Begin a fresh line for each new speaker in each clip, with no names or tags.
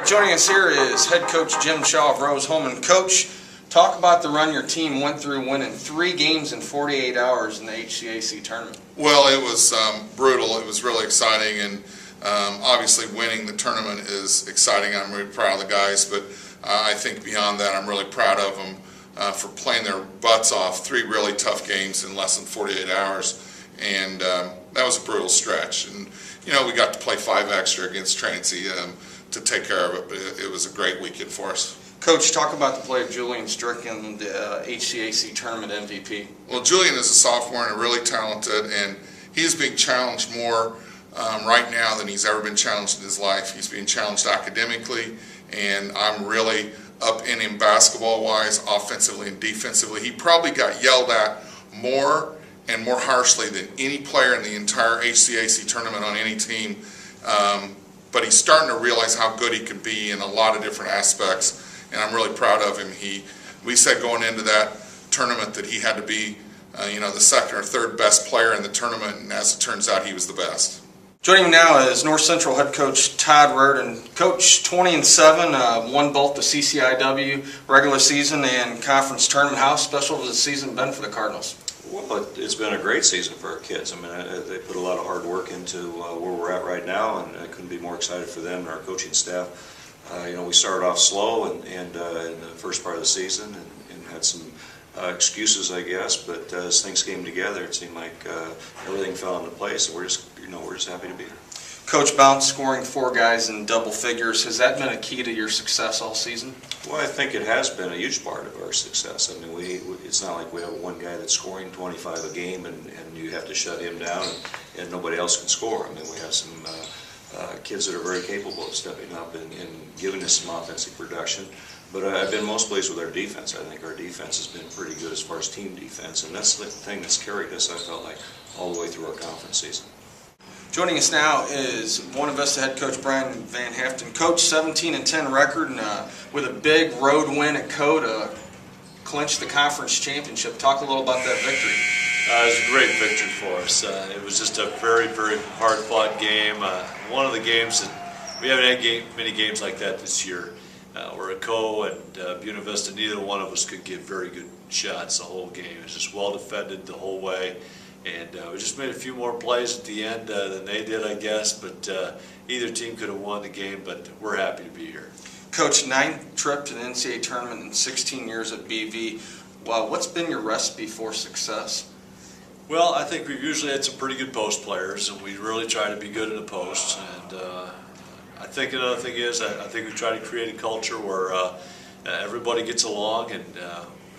Joining us here is head coach Jim Shaw of Rose-Hulman. Coach, talk about the run your team went through, winning 3 games in 48 hours in the HCAC tournament.
Well, it was brutal. It was really exciting, and obviously winning the tournament is exciting. I'm really proud of the guys, but I think beyond that, I'm really proud of them for playing their butts off. 3 really tough games in less than 48 hours, and that was a brutal stretch. And you know, we got to play 5 extra against Trancey to take care of it, but it was a great weekend for us.
Coach, talk about the play of Julian Strickland, the HCAC tournament MVP.
Well, Julian is a sophomore and really talented, and he's being challenged more right now than he's ever been challenged in his life. He's being challenged academically, and I'm really up in him basketball-wise, offensively and defensively. He probably got yelled at more and more harshly than any player in the entire HCAC tournament on any team, but he's starting to realize how good he can be in a lot of different aspects, and I'm really proud of him. We said going into that tournament that he had to be the second or third best player in the tournament, and as it turns out, he was the best.
Joining me now is North Central head coach Todd Raridon. Coach, 20-7, won both the CCIW regular season and conference tournament. How special has the season been for the Cardinals?
Well, it's been a great season for our kids. I mean, they put a lot of hard work into where we're at right now, and I couldn't be more excited for them and our coaching staff. We started off slow and in the first part of the season and had some excuses, I guess. But as things came together, it seemed like everything fell into place, and we're just happy to be here. Coach,
Bounce scoring 4 guys in double figures. Has that been a key to your success all season?
Well, I think it has been a huge part of our success. I mean, it's not like we have one guy that's scoring 25 a game and you have to shut him down and nobody else can score. I mean, we have some kids that are very capable of stepping up and giving us some offensive production. But I've been most pleased with our defense. I think our defense has been pretty good as far as team defense, and that's the thing that's carried us, I felt like, all the way through our conference season.
Joining us now is Buena Vista head coach VanHaaften. Coach, 17-10 record, and with a big road win at Coda, clinched the conference championship. Talk a little about that victory.
It was a great victory for us. It was just a very, very hard-fought game. One of the games that we haven't had many games like that this year. Where Co and Buena Vista, neither one of us could get very good shots the whole game. It was just well defended the whole way. And we just made a few more plays at the end than they did, I guess. But either team could have won the game, but we're happy to be here.
Coach, 9th trip to the NCAA tournament in 16 years at BV. Wow, what's been your recipe for success?
Well, I think we've usually had some pretty good post players, and we really try to be good in the post. And I think another thing is I think we try to create a culture where everybody gets along, and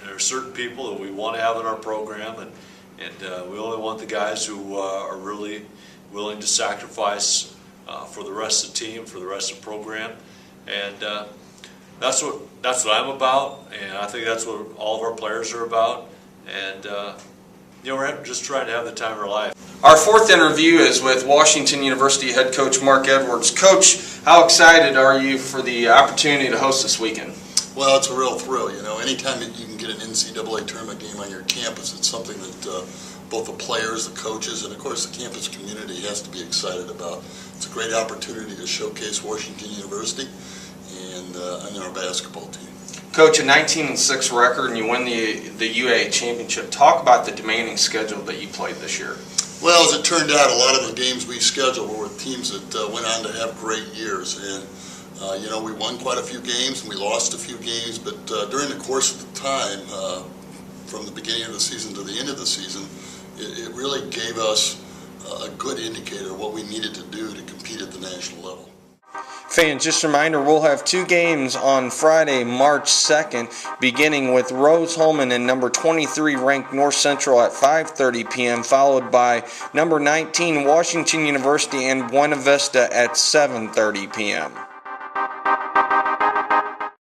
there are certain people that we want to have in our program, and we only want the guys who are really willing to sacrifice for the rest of the team, for the rest of the program, and that's what I'm about, and I think that's what all of our players are about, and we're just trying to have the time of our life.
Our 4th interview is with Washington University head coach Mark Edwards. Coach, how excited are you for the opportunity to host this weekend?
Well, it's a real thrill. Anytime that you can get an NCAA tournament game on your campus, it's something that both the players, the coaches, and of course the campus community has to be excited about. It's a great opportunity to showcase Washington University and our basketball team.
Coach, a 19-6 record, and you win the U.Head championship. Talk about the demanding schedule that you played this year.
Well, as it turned out, a lot of the games we scheduled were with teams that went on to have great years, and we won quite a few games and we lost a few games, but during the course of the time, from the beginning of the season to the end of the season, it really gave us a good indicator of what we needed to do to compete at the national level.
Fans, just a reminder, we'll have 2 games on Friday, March 2nd, beginning with Rose-Hulman and number 23 ranked North Central at 5:30 p.m., followed by number 19 Washington University and Buena Vista at 7:30 p.m.